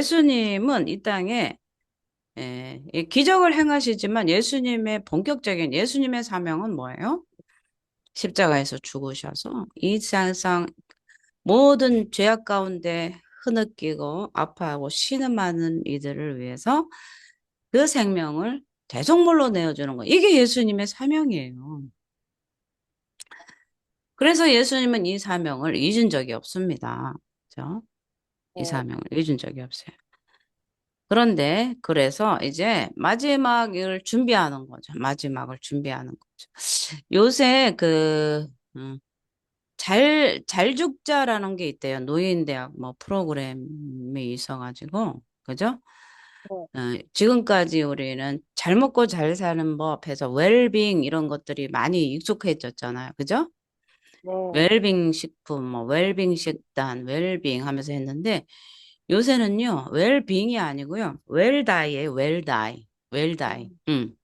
예수님은 이 땅에 이 기적을 행하시지만 예수님의 사명은 뭐예요? 십자가에서 죽으셔서 이 세상 모든 죄악 가운데 흐느끼고 아파하고 신음 많은 이들을 위해서 그 생명을 대속물로 내어주는 거. 이게 예수님의 사명이에요. 그래서 예수님은 이 사명을 잊은 적이 없습니다. 그죠? 이 네, 사명을 잊은 적이 없어요. 그런데 그래서 이제 마지막을 준비하는 거죠. 마지막을 준비하는 거죠. 요새 음, 잘 죽자라는 게 있대요. 노인대학 뭐 프로그램이 있어가지고, 그죠? 네, 지금까지 우리는 잘 먹고 잘 사는 법 해서 웰빙 이런 것들이 많이 익숙해졌잖아요. 그죠? 네, 웰빙 식품, 뭐 웰빙 식단, 웰빙 하면서 했는데 요새는요, 웰빙이 아니고요. 웰다이예요, 웰다이. 웰다이. 음,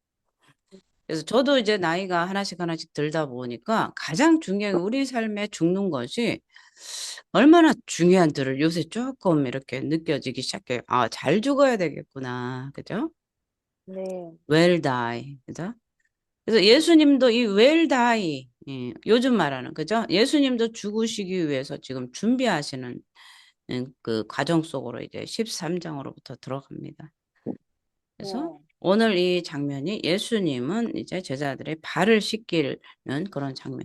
그래서 저도 이제 나이가 하나씩 하나씩 들다 보니까 가장 중요한 우리 삶에 죽는 것이 얼마나 중요한지를 요새 조금 이렇게 느껴지기 시작해요. 아, 잘 죽어야 되겠구나. 그죠? 네, 웰다이. 그죠? 그래서 예수님도 이 웰다이, 요즘 말하는, 그죠? 예수님도 죽으시기 위해서 지금 준비하시는 그 과정 속으로 이제 13장으로부터 들어갑니다. 그래서 네, 오늘 이 장면이 예수님은 이제 제자들의 발을 씻기는 그런 장면.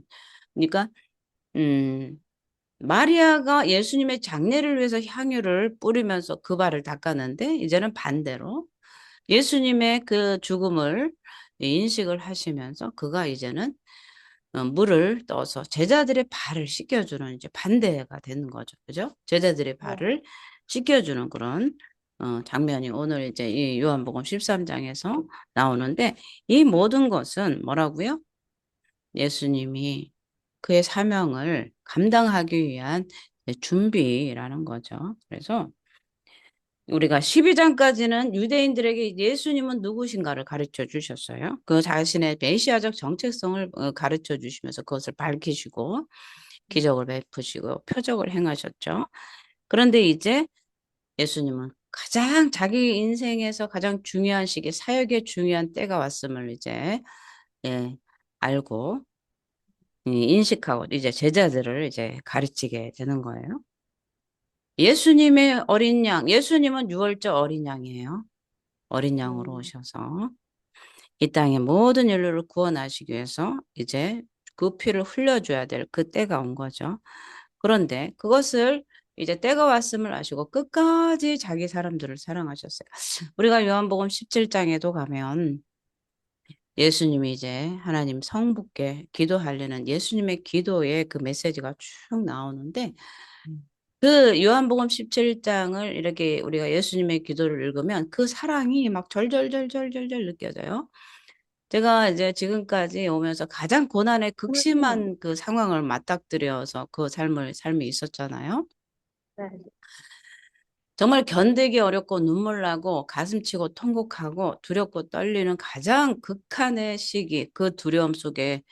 그러니까, 음, 마리아가 예수님의 장례를 위해서 향유를 뿌리면서 그 발을 닦았는데, 이제는 반대로 예수님의 그 죽음을 인식을 하시면서 그가 이제는 물을 떠서 제자들의 발을 씻겨주는 이제 반대가 되는 거죠. 그죠? 제자들의 네, 발을 씻겨주는 그런 장면이 오늘 이제 이 요한복음 13장에서 나오는데 이 모든 것은 뭐라고요? 예수님이 그의 사명을 감당하기 위한 준비라는 거죠. 그래서 우리가 12장까지는 유대인들에게 예수님은 누구신가를 가르쳐 주셨어요. 그 자신의 메시아적 정체성을 가르쳐 주시면서 그것을 밝히시고 기적을 베푸시고 표적을 행하셨죠. 그런데 이제 예수님은 가장 자기 인생에서 가장 중요한 시기, 사역의 중요한 때가 왔음을 이제 예, 알고 인식하고 이제 제자들을 이제 가르치게 되는 거예요. 예수님의 어린 양, 예수님은 유월절 어린 양이에요. 어린 양으로 음, 오셔서 이 땅의 모든 인류를 구원하시기 위해서 이제 그 피를 흘려줘야 될 그 때가 온 거죠. 그런데 그것을 이제 때가 왔음을 아시고 끝까지 자기 사람들을 사랑하셨어요. 우리가 요한복음 17장에도 가면 예수님이 이제 하나님 성부께 기도하려는 예수님의 기도의 그 메시지가 쭉 나오는데 그 요한복음 17장을 이렇게 우리가 예수님의 기도를 읽으면 그 사랑이 막 절절절절절절 느껴져요. 제가 이제 지금까지 오면서 가장 고난의 극심한 그 상황을 맞닥뜨려서 그 삶이 있었잖아요. 네, 정말 견디기 어렵고 눈물 나고 가슴 치고 통곡하고 두렵고 떨리는 가장 극한의 시기, 그 두려움 속에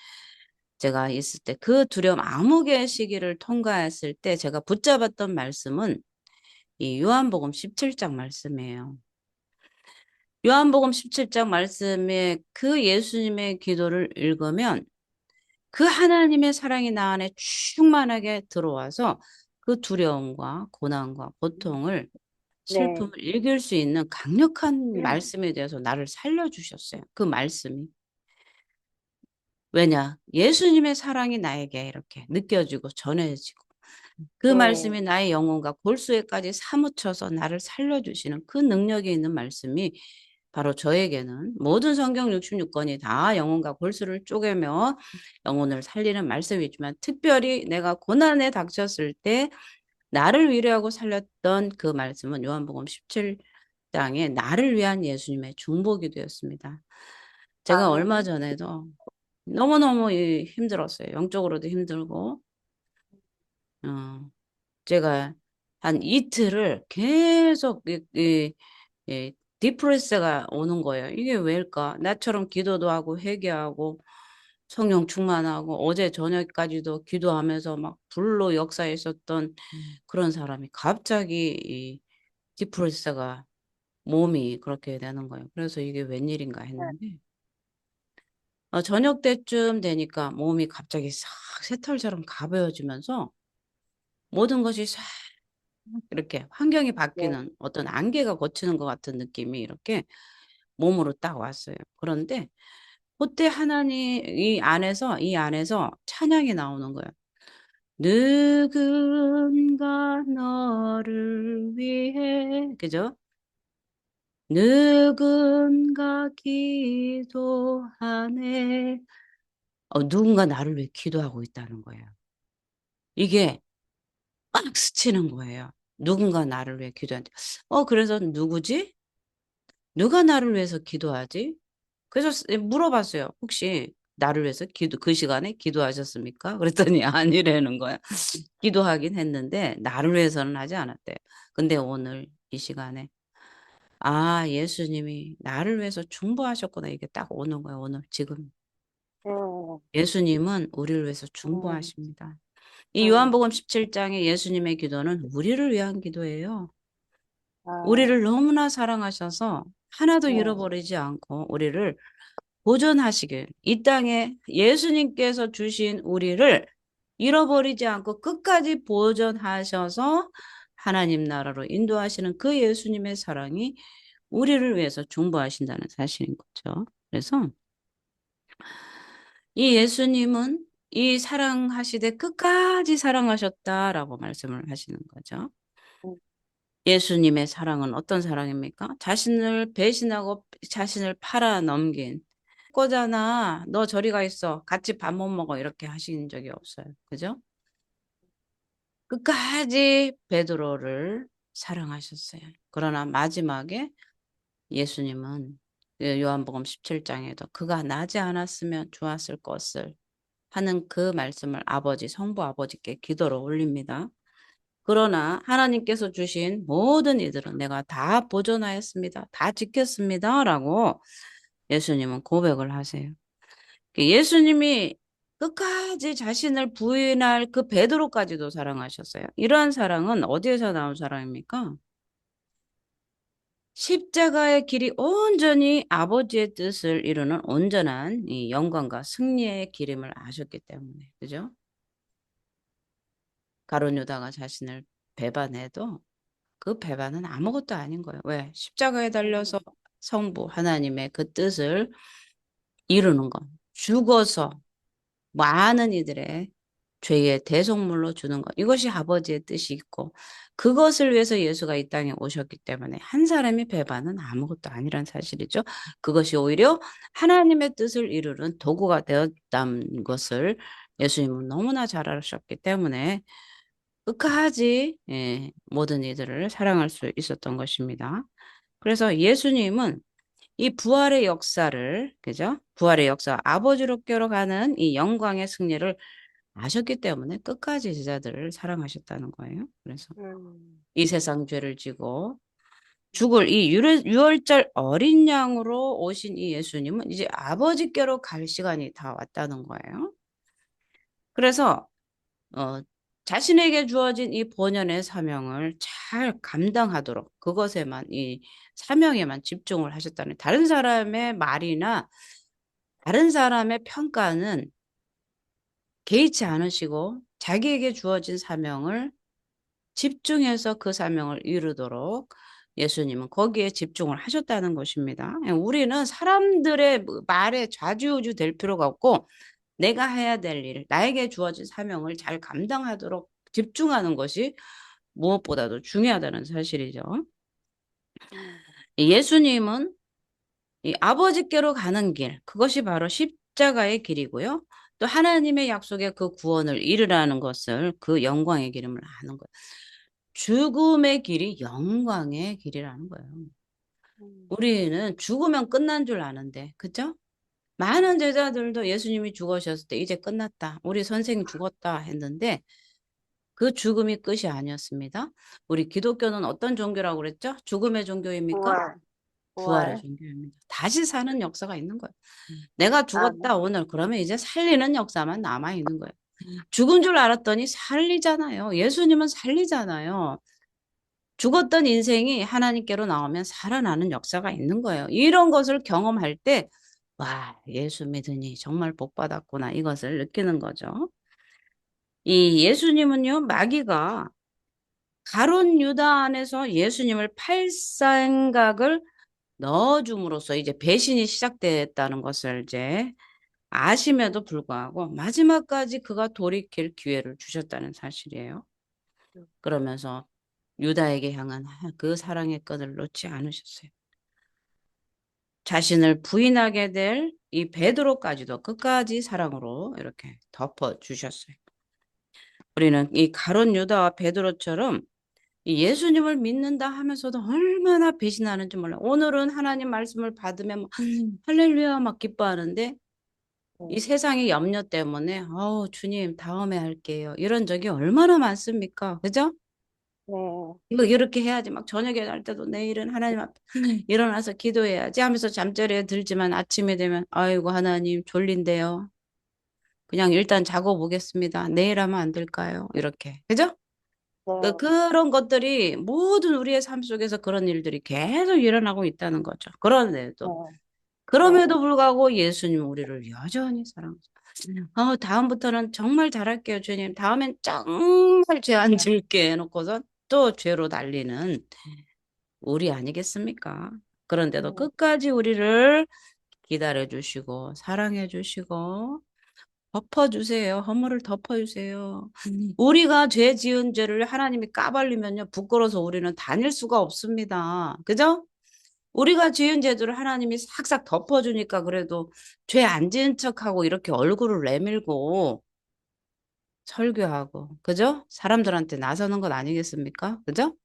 제가 있을 때, 그 두려움 암흑의 시기를 통과했을 때 제가 붙잡았던 말씀은 이 요한복음 17장 말씀이에요. 요한복음 17장 말씀에 그 예수님의 기도를 읽으면 그 하나님의 사랑이 나 안에 충만하게 들어와서 그 두려움과 고난과 고통을 네, 슬픔을 이길 수 있는 강력한 말씀에 대해서 나를 살려주셨어요. 그 말씀이. 왜냐? 예수님의 사랑이 나에게 이렇게 느껴지고 전해지고 그 네, 말씀이 나의 영혼과 골수에까지 사무쳐서 나를 살려주시는 그 능력이 있는 말씀이 바로 저에게는 모든 성경 66권이 다 영혼과 골수를 쪼개며 영혼을 살리는 말씀이지만 특별히 내가 고난에 닥쳤을 때 나를 위로하고 살렸던 그 말씀은 요한복음 17장에 나를 위한 예수님의 중보기 도였습니다. 제가 얼마 아멘. 전에도 너무너무 힘들었어요. 영적으로도 힘들고, 어, 제가 한 이틀을 계속 이 디프레스가 오는 거예요. 이게 왜일까? 나처럼 기도도 하고 회개하고 성령 충만하고 어제 저녁까지도 기도하면서 막 불로 역사했었던 그런 사람이 갑자기 디프레스가 몸이 그렇게 되는 거예요. 그래서 이게 웬일인가 네, 했는데 저녁 때쯤 되니까 몸이 갑자기 싹 새털처럼 가벼워지면서 모든 것이 싹 이렇게 환경이 네, 바뀌는 어떤 안개가 걷히는 것 같은 느낌이 이렇게 몸으로 딱 왔어요. 그런데 그때 하나님 이 안에서 찬양이 나오는 거예요. 누군가 너를 위해 그죠? 누군가 기도하네. 누군가 나를 위해 기도하고 있다는 거예요. 이게 빡 스치는 거예요. 누군가 나를 위해 기도한대. 그래서 누구지? 누가 나를 위해서 기도하지? 그래서 물어봤어요. 혹시 나를 위해서 그 시간에 기도하셨습니까? 그랬더니 아니라는 거야. 기도하긴 했는데 나를 위해서는 하지 않았대. 근데 오늘 이 시간에 예수님이 나를 위해서 중보하셨구나. 이게 딱 오는 거예요. 오늘 지금. 네, 예수님은 우리를 위해서 음, 중보하십니다. 이 음, 요한복음 17장의 예수님의 기도는 우리를 위한 기도예요. 아, 우리를 너무나 사랑하셔서 하나도 네, 잃어버리지 않고 우리를 보존하시길 이 땅에 예수님께서 주신 우리를 잃어버리지 않고 끝까지 보존하셔서 하나님 나라로 인도하시는 그 예수님의 사랑이 우리를 위해서 중보하신다는 사실인 거죠. 그래서 이 예수님은 이 사랑하시되 끝까지 사랑하셨다라고 말씀을 하시는 거죠. 음, 예수님의 사랑은 어떤 사랑입니까? 자신을 배신하고 자신을 팔아 넘긴 거잖아. 너 저리 가 있어. 같이 밥 못 먹어. 이렇게 하신 적이 없어요. 그죠? 끝까지 베드로를 사랑하셨어요. 그러나 마지막에 예수님은 요한복음 17장에도 그가 나지 않았으면 좋았을 것을 하는 그 말씀을 성부 아버지께 기도로 올립니다. 그러나 하나님께서 주신 모든 이들은 내가 다 보존하였습니다. 다 지켰습니다. 라고 예수님은 고백을 하세요. 예수님이 끝까지 자신을 부인할 그 베드로까지도 사랑하셨어요. 이러한 사랑은 어디에서 나온 사랑입니까? 십자가의 길이 온전히 아버지의 뜻을 이루는 온전한 이 영광과 승리의 길임을 아셨기 때문에. 그죠? 가룟 유다가 자신을 배반해도 그 배반은 아무것도 아닌 거예요. 왜? 십자가에 달려서 성부 하나님의 그 뜻을 이루는 것. 죽어서 많은 이들의 죄의 대속물로 주는 것. 이것이 아버지의 뜻이 있고 그것을 위해서 예수가 이 땅에 오셨기 때문에 한 사람의 배반은 아무것도 아니란 사실이죠. 그것이 오히려 하나님의 뜻을 이루는 도구가 되었다는 것을 예수님은 너무나 잘 아셨기 때문에 끝까지 모든 이들을 사랑할 수 있었던 것입니다. 그래서 예수님은 이 부활의 역사를, 그죠? 부활의 역사, 아버지로께로 가는 이 영광의 승리를 아셨기 때문에 끝까지 제자들을 사랑하셨다는 거예요. 그래서 음, 이 세상 죄를 지고 죽을 이 유월절 어린 양으로 오신 이 예수님은 이제 아버지께로 갈 시간이 다 왔다는 거예요. 그래서 어, 자신에게 주어진 이 본연의 사명을 잘 감당하도록 그것에만 이 사명에만 집중을 하셨다는 다른 사람의 말이나 다른 사람의 평가는 개의치 않으시고 자기에게 주어진 사명을 집중해서 그 사명을 이루도록 예수님은 거기에 집중을 하셨다는 것입니다. 우리는 사람들의 말에 좌지우지 될 필요가 없고 내가 해야 될 일, 나에게 주어진 사명을 잘 감당하도록 집중하는 것이 무엇보다도 중요하다는 사실이죠. 음, 예수님은 이 아버지께로 가는 길, 그것이 바로 십자가의 길이고요. 또 하나님의 약속의 그 구원을 이루라는 것을 그 영광의 길임을 아는 거예요. 죽음의 길이 영광의 길이라는 거예요. 음, 우리는 죽으면 끝난 줄 아는데, 그죠? 많은 음, 제자들도 예수님이 죽으셨을 때 이제 끝났다. 우리 선생 죽었다 했는데 그 죽음이 끝이 아니었습니다. 우리 기독교는 어떤 종교라고 그랬죠? 죽음의 종교입니까? 부활, 부활의 부활, 종교입니다. 다시 사는 역사가 있는 거예요. 내가 죽었다 아멘. 오늘 그러면 이제 살리는 역사만 남아 있는 거예요. 죽은 줄 알았더니 살리잖아요. 예수님은 살리잖아요. 죽었던 인생이 하나님께로 나오면 살아나는 역사가 있는 거예요. 이런 것을 경험할 때, 와, 예수 믿으니 정말 복 받았구나. 이것을 느끼는 거죠. 이 예수님은요, 마귀가 가룟 유다 안에서 예수님을 팔 생각을 넣어줌으로써 이제 배신이 시작됐다는 것을 이제 아심에도 불구하고 마지막까지 그가 돌이킬 기회를 주셨다는 사실이에요. 그러면서 유다에게 향한 그 사랑의 끈을 놓지 않으셨어요. 자신을 부인하게 될 이 베드로까지도 끝까지 사랑으로 이렇게 덮어주셨어요. 우리는 이 가룟 유다와 베드로처럼 이 예수님을 믿는다 하면서도 얼마나 배신하는지 몰라요. 오늘은 하나님 말씀을 받으면 막 할렐루야 막 기뻐하는데 이 네. 세상의 염려 때문에 주님 다음에 할게요. 이런 적이 얼마나 많습니까? 그죠? 네. 이거 이렇게 해야지. 막 저녁에 날 때도 내일은 하나님 앞에 일어나서 기도해야지 하면서 잠자리에 들지만 아침에 되면 아이고 하나님 졸린데요. 그냥 일단 자고 보겠습니다. 내일 하면 안 될까요? 이렇게. 그죠? 네. 그런 것들이 모든 우리의 삶 속에서 그런 일들이 계속 일어나고 있다는 거죠. 네. 네. 그럼에도 불구하고 예수님은 우리를 여전히 사랑하죠. 다음부터는 정말 잘할게요, 주님. 다음엔 정말 죄 안 질게 해놓고서 또 죄로 달리는 우리 아니겠습니까? 그런데도 네. 끝까지 우리를 기다려 주시고, 사랑해 주시고, 덮어주세요. 허물을 덮어주세요. 우리가 죄 지은 죄를 하나님이 까발리면요, 부끄러워서 우리는 다닐 수가 없습니다. 그죠? 우리가 지은 죄들을 하나님이 싹싹 덮어주니까 그래도 죄 안 지은 척하고 이렇게 얼굴을 내밀고 설교하고, 그죠? 사람들한테 나서는 것 아니겠습니까? 그죠?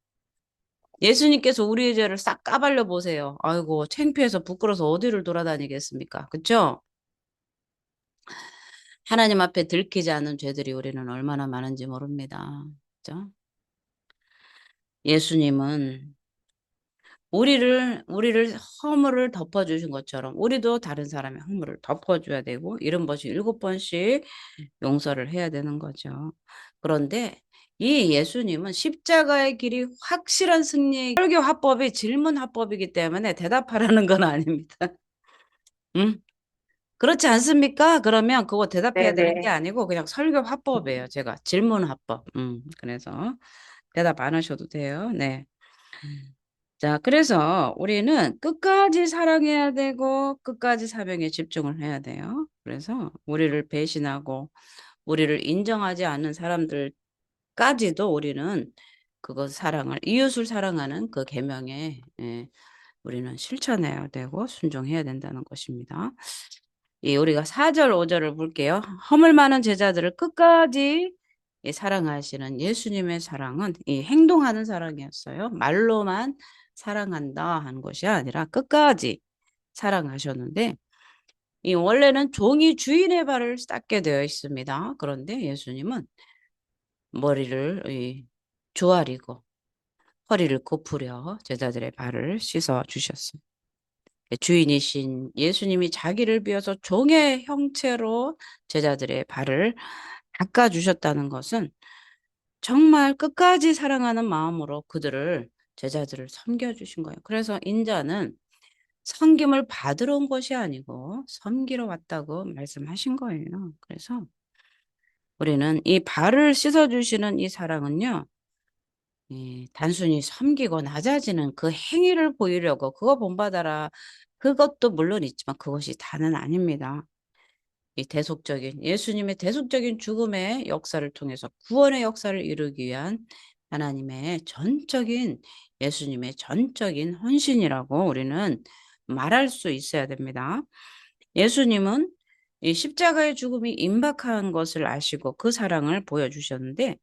예수님께서 우리의 죄를 싹 까발려 보세요. 아이고, 창피해서 부끄러워서 어디를 돌아다니겠습니까? 그죠? 하나님 앞에 들키지 않은 죄들이 우리는 얼마나 많은지 모릅니다. 그죠? 예수님은 우리를 허물을 덮어주신 것처럼 우리도 다른 사람의 허물을 덮어줘야 되고 7번씩 7번씩 용서를 해야 되는 거죠. 그런데 이 예수님은 십자가의 길이 확실한 승리의 설교 화법이 질문 화법이기 때문에 대답하라는 건 아닙니다. 응? 그렇지 않습니까? 그러면 그거 네. 대답해야 되는 게 네. 아니고 그냥 설교 화법이에요. 제가 질문 화법. 그래서 대답 안 하셔도 돼요. 네. 자, 그래서 우리는 끝까지 사랑해야 되고 끝까지 사명에 집중을 해야 돼요. 그래서 우리를 배신하고 우리를 인정하지 않는 사람들까지도 우리는 그것 사랑을 이웃을 사랑하는 그 계명에 우리는 실천해야 되고 순종해야 된다는 것입니다. 우리가 4절, 5절을 볼게요. 허물 많은 제자들을 끝까지 사랑하시는 예수님의 사랑은 이 행동하는 사랑이었어요. 말로만 사랑한다 하는 것이 아니라 끝까지 사랑하셨는데 이 원래는 종이 주인의 발을 닦게 되어 있습니다. 그런데 예수님은 머리를 조아리고 허리를 고프려 제자들의 발을 씻어 주셨습니다. 주인이신 예수님이 자기를 비워서 종의 형체로 제자들의 발을 닦아주셨다는 것은 정말 끝까지 사랑하는 마음으로 제자들을 섬겨주신 거예요. 그래서 인자는 섬김을 받으러 온 것이 아니고 섬기러 왔다고 말씀하신 거예요. 그래서 우리는 이 발을 씻어주시는 이 사랑은요, 단순히 섬기고 낮아지는 그 행위를 보이려고 그거 본받아라. 그것도 물론 있지만 그것이 다는 아닙니다. 예수님의 대속적인 죽음의 역사를 통해서 구원의 역사를 이루기 위한 예수님의 전적인 헌신이라고 우리는 말할 수 있어야 됩니다. 예수님은 이 십자가의 죽음이 임박한 것을 아시고 그 사랑을 보여주셨는데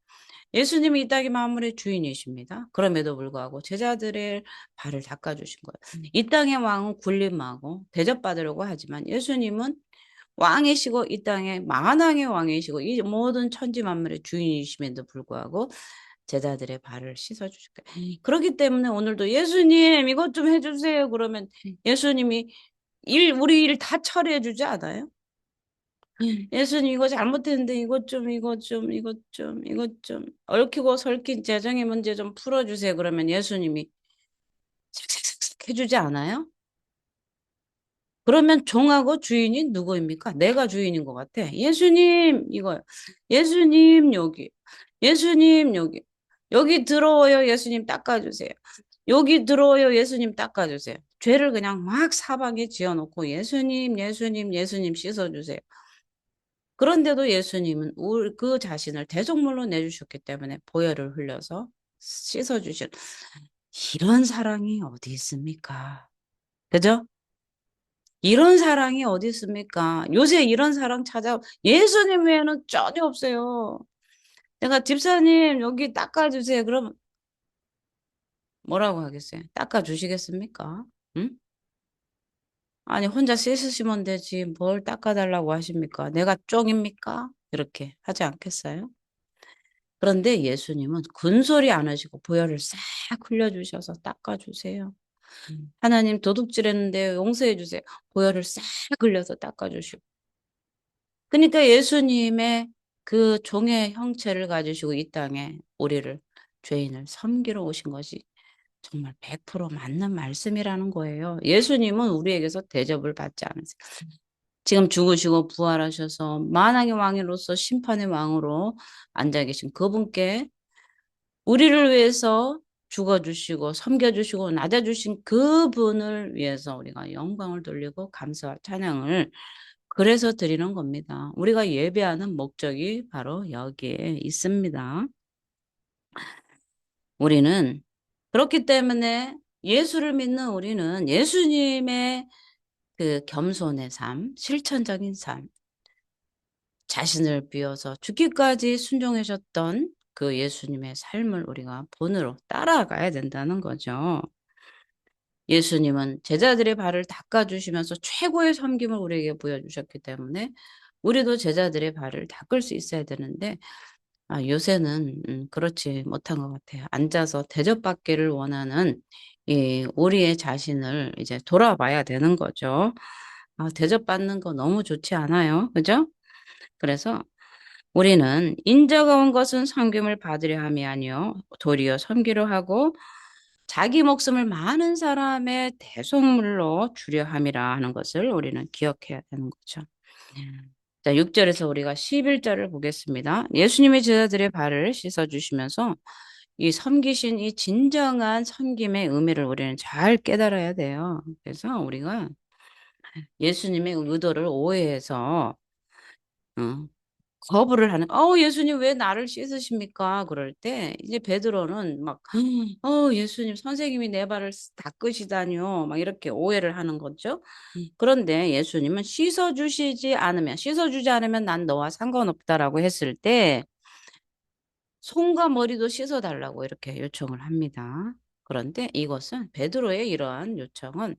예수님이 이 땅의 만물의 주인이십니다. 그럼에도 불구하고 제자들의 발을 닦아주신 거예요. 이 땅의 왕은 군림하고 대접받으려고 하지만 예수님은 왕이시고 이 땅의 만왕의 왕이시고 이 모든 천지 만물의 주인이심에도 불구하고 제자들의 발을 씻어주실 거예요. 그렇기 때문에 오늘도 예수님 이것 좀 해주세요. 그러면 예수님이 우리 일 다 처리해 주지 않아요? 예수님 이거 잘못했는데 이것 좀 얽히고 설킨 재정의 문제 좀 풀어주세요. 그러면 예수님이 슥슥슥슥 해주지 않아요? 그러면 종하고 주인이 누구입니까? 내가 주인인 것 같아. 예수님 이거요. 예수님 여기. 예수님 여기. 여기 들어와요. 예수님 닦아주세요. 여기 들어와요. 예수님 닦아주세요. 죄를 그냥 막 사방에 지어놓고 예수님 씻어주세요. 그런데도 예수님은 그 자신을 대속물로 내주셨기 때문에 보혈을 흘려서 씻어주신 이런 사랑이 어디 있습니까? 그죠? 이런 사랑이 어디 있습니까? 요새 이런 사랑 예수님 외에는 전혀 없어요. 내가 집사님 여기 닦아주세요. 그러면 뭐라고 하겠어요? 닦아주시겠습니까? 응? 아니 혼자 씻으시면 되지 뭘 닦아달라고 하십니까? 내가 쫑입니까? 이렇게 하지 않겠어요? 그런데 예수님은 군소리 안 하시고 보혈을 싹 흘려주셔서 닦아주세요. 하나님 도둑질했는데 용서해 주세요. 보혈을 싹 흘려서 닦아주시고. 그러니까 예수님의 그 종의 형체를 가지시고 이 땅에 우리를 죄인을 섬기러 오신 것이 정말 100% 맞는 말씀이라는 거예요. 예수님은 우리에게서 대접을 받지 않으세요. 지금 죽으시고 부활하셔서 만왕의 왕으로서 심판의 왕으로 앉아 계신 그분께 우리를 위해서 죽어주시고 섬겨주시고 낮아주신 그분을 위해서 우리가 영광을 돌리고 감사와 찬양을 그래서 드리는 겁니다. 우리가 예배하는 목적이 바로 여기에 있습니다. 우리는 그렇기 때문에 예수를 믿는 우리는 예수님의 그 겸손의 삶, 실천적인 삶, 자신을 비워서 죽기까지 순종하셨던 그 예수님의 삶을 우리가 본으로 따라가야 된다는 거죠. 예수님은 제자들의 발을 닦아주시면서 최고의 섬김을 우리에게 보여주셨기 때문에 우리도 제자들의 발을 닦을 수 있어야 되는데 요새는 그렇지 못한 것 같아요. 앉아서 대접받기를 원하는 이 우리의 자신을 이제 돌아봐야 되는 거죠. 대접받는 거 너무 좋지 않아요. 그죠? 그래서 우리는 인자가 온 것은 섬김을 받으려 함이 아니요 도리어 섬기려 하고 자기 목숨을 많은 사람의 대속물로 주려 함이라 하는 것을 우리는 기억해야 되는 거죠. 자, 6절에서 우리가 11절을 보겠습니다. 예수님의 제자들의 발을 씻어주시면서 이 섬기신 이 진정한 섬김의 의미를 우리는 잘 깨달아야 돼요. 그래서 우리가 예수님의 의도를 오해해서 어, 거부를 하는, 예수님 왜 나를 씻으십니까? 그럴 때, 이제 베드로는 막, 예수님, 선생님이 내 발을 닦으시다니요. 막 이렇게 오해를 하는 거죠. 그런데 예수님은 씻어주지 않으면 난 너와 상관없다라고 했을 때, 손과 머리도 씻어달라고 이렇게 요청을 합니다. 그런데 이것은 베드로의 이러한 요청은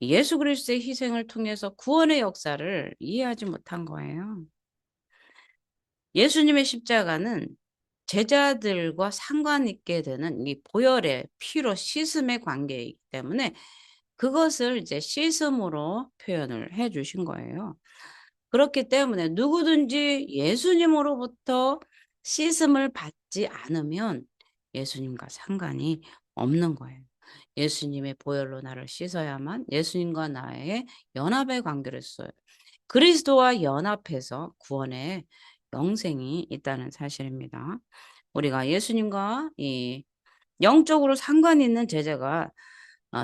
예수 그리스도의 희생을 통해서 구원의 역사를 이해하지 못한 거예요. 예수님의 십자가는 제자들과 상관 있게 되는 이 보혈의 피로 씻음의 관계이기 때문에 그것을 이제 씻음으로 표현을 해 주신 거예요. 그렇기 때문에 누구든지 예수님으로부터 씻음을 받지 않으면 예수님과 상관이 없는 거예요. 예수님의 보혈로 나를 씻어야만 예수님과 나의 연합의 관계를 써요. 그리스도와 연합해서 구원의 영생이 있다는 사실입니다. 우리가 예수님과 이 영적으로 상관이 있는 제자가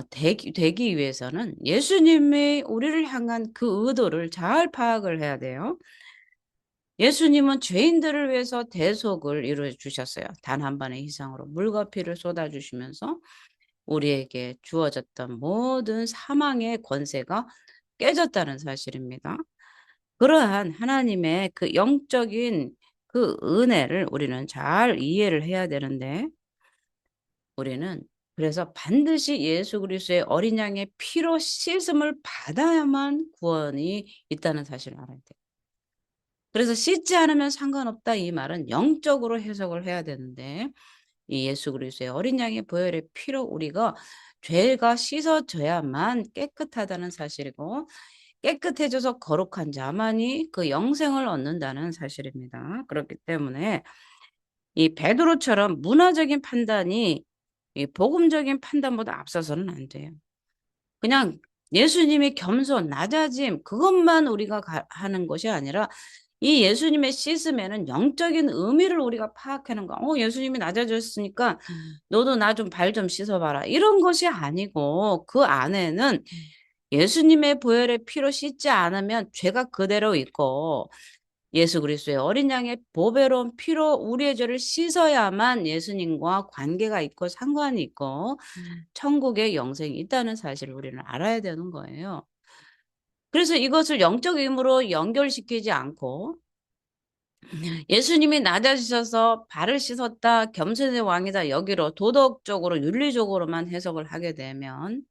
되기 위해서는 예수님의 우리를 향한 그 의도를 잘 파악을 해야 돼요. 예수님은 죄인들을 위해서 대속을 이루어 주셨어요. 단 한 번의 희생으로 물과 피를 쏟아 주시면서 우리에게 주어졌던 모든 사망의 권세가 깨졌다는 사실입니다. 그러한 하나님의 그 영적인 그 은혜를 우리는 잘 이해를 해야 되는데 우리는 그래서 반드시 예수 그리스도의 어린 양의 피로 씻음을 받아야만 구원이 있다는 사실을 알아야 돼요. 그래서 씻지 않으면 상관없다 이 말은 영적으로 해석을 해야 되는데 이 예수 그리스도의 어린 양의 보혈의 피로 우리가 죄가 씻어져야만 깨끗하다는 사실이고 깨끗해져서 거룩한 자만이 그 영생을 얻는다는 사실입니다. 그렇기 때문에 이 베드로처럼 문화적인 판단이 이 복음적인 판단보다 앞서서는 안 돼요. 그냥 예수님의 겸손, 낮아짐 그것만 우리가 하는 것이 아니라 이 예수님의 씻음에는 영적인 의미를 우리가 파악하는 거. 예수님이 낮아졌으니까 너도 나 좀 발 좀 씻어봐라. 이런 것이 아니고 그 안에는 예수님의 보혈의 피로 씻지 않으면 죄가 그대로 있고 예수 그리스도의 어린 양의 보배로운 피로 우리의 죄를 씻어야만 예수님과 관계가 있고 상관이 있고 천국의 영생이 있다는 사실을 우리는 알아야 되는 거예요. 그래서 이것을 영적 의무로 연결시키지 않고 예수님이 낮아지셔서 발을 씻었다, 겸손의 왕이다 여기로 도덕적으로 윤리적으로만 해석을 하게 되면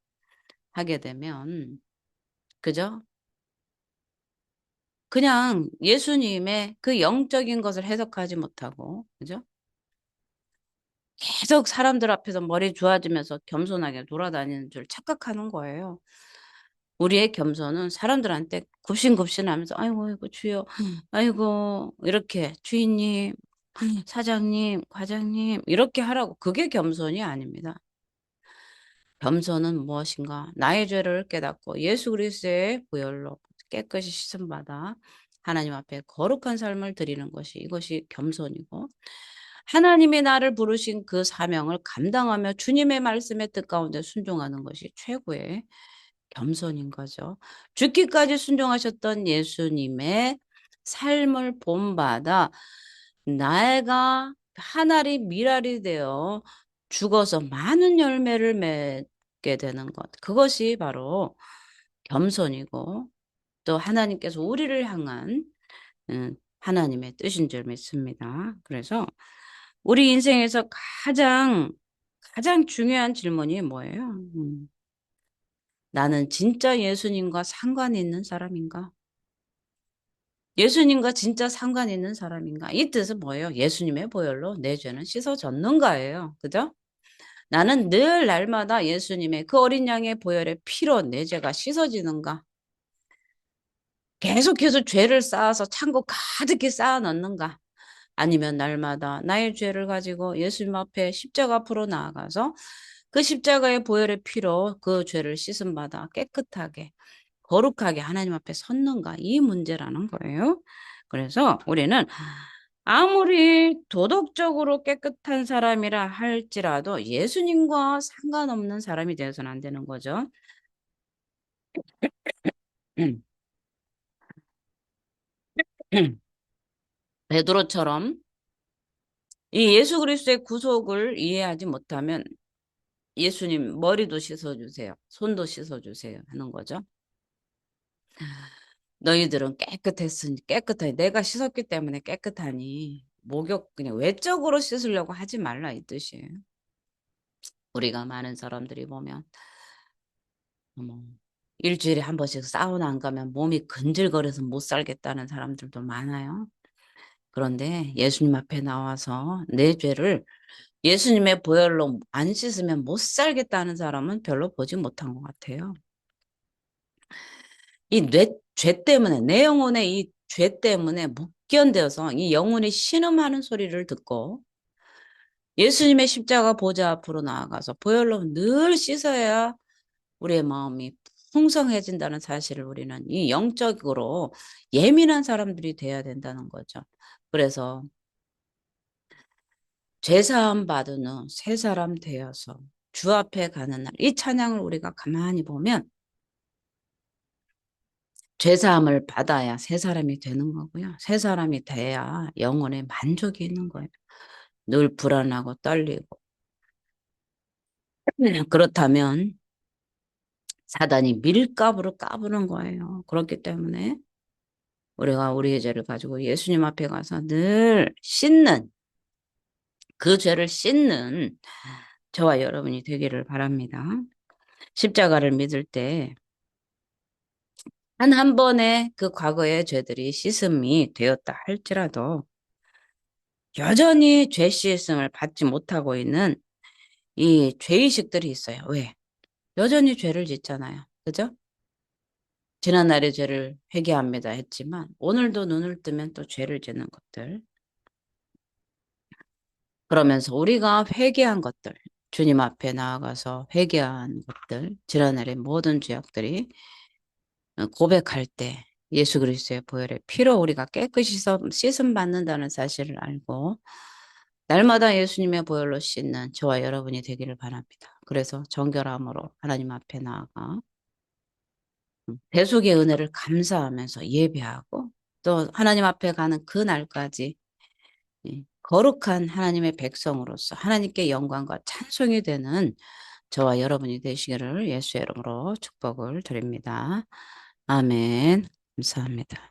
그죠? 그냥 예수님의 그 영적인 것을 해석하지 못하고 그죠? 계속 사람들 앞에서 머리 좋아지면서 겸손하게 돌아다니는 줄 착각하는 거예요. 우리의 겸손은 사람들한테 굽신굽신하면서 아이고 아이고 주여 아이고 이렇게 주인님 사장님 과장님 이렇게 하라고 그게 겸손이 아닙니다. 겸손은 무엇인가? 나의 죄를 깨닫고 예수 그리스도의 보혈로 깨끗이 씻음받아 하나님 앞에 거룩한 삶을 드리는 것이 이것이 겸손이고 하나님이 나를 부르신 그 사명을 감당하며 주님의 말씀의 뜻 가운데 순종하는 것이 최고의 겸손인 거죠. 죽기까지 순종하셨던 예수님의 삶을 본받아 나가 한 알이 밀알이 되어 죽어서 많은 열매를 맺게 되는 것. 그것이 바로 겸손이고 또 하나님께서 우리를 향한 하나님의 뜻인 줄 믿습니다. 그래서 우리 인생에서 가장 중요한 질문이 뭐예요? 나는 진짜 예수님과 상관 있는 사람인가? 예수님과 진짜 상관 있는 사람인가? 이 뜻은 뭐예요? 예수님의 보혈로 내 죄는 씻어졌는가예요. 그죠? 나는 늘 날마다 예수님의 그 어린 양의 보혈의 피로 내 죄가 씻어지는가? 계속해서 죄를 쌓아서 창고 가득히 쌓아 넣는가? 아니면 날마다 나의 죄를 가지고 예수님 앞에 십자가 앞으로 나아가서 그 십자가의 보혈의 피로 그 죄를 씻음 받아 깨끗하게 거룩하게 하나님 앞에 섰는가 이 문제라는 거예요. 그래서 우리는 아무리 도덕적으로 깨끗한 사람이라 할지라도 예수님과 상관없는 사람이 되어서는 안 되는 거죠. 베드로처럼 이 예수 그리스도의 구속을 이해하지 못하면 예수님 머리도 씻어주세요. 손도 씻어주세요. 하는 거죠. 너희들은 깨끗하니 내가 씻었기 때문에 깨끗하니 목욕 그냥 외적으로 씻으려고 하지 말라 이 뜻이에요. 우리가 많은 사람들이 보면 뭐 일주일에 한 번씩 사우나 안 가면 몸이 근질거려서 못 살겠다는 사람들도 많아요. 그런데 예수님 앞에 나와서 내 죄를 예수님의 보혈로 안 씻으면 못 살겠다는 사람은 별로 보지 못한 것 같아요. 죄 때문에, 내 영혼의 이 죄 때문에 못 견뎌서 이 영혼이 신음하는 소리를 듣고 예수님의 십자가 보좌 앞으로 나아가서 보혈로 늘 씻어야 우리의 마음이 풍성해진다는 사실을 우리는 이 영적으로 예민한 사람들이 돼야 된다는 거죠. 그래서 죄사함 받은 후 새 사람 되어서 주 앞에 가는 날, 이 찬양을 우리가 가만히 보면 죄사함을 받아야 새 사람이 되는 거고요. 새 사람이 돼야 영혼에 만족이 있는 거예요. 늘 불안하고 떨리고. 그렇다면 사단이 밀가부로 까부는 거예요. 그렇기 때문에 우리가 우리의 죄를 가지고 예수님 앞에 가서 늘 씻는, 그 죄를 씻는 저와 여러분이 되기를 바랍니다. 십자가를 믿을 때 한 번에 그 과거의 죄들이 씻음이 되었다 할지라도 여전히 죄 씻음을 받지 못하고 있는 이 죄의식들이 있어요. 왜? 여전히 죄를 짓잖아요. 그죠? 지난날의 죄를 회개합니다 했지만 오늘도 눈을 뜨면 또 죄를 짓는 것들. 그러면서 우리가 회개한 것들, 주님 앞에 나아가서 회개한 것들, 지난날의 모든 죄악들이 고백할 때 예수 그리스도의 보혈의 피로 우리가 깨끗이 씻음 받는다는 사실을 알고 날마다 예수님의 보혈로 씻는 저와 여러분이 되기를 바랍니다. 그래서 정결함으로 하나님 앞에 나아가 대속의 은혜를 감사하면서 예배하고 또 하나님 앞에 가는 그 날까지 거룩한 하나님의 백성으로서 하나님께 영광과 찬송이 되는 저와 여러분이 되시기를 예수의 이름으로 축복을 드립니다. 아멘. 감사합니다.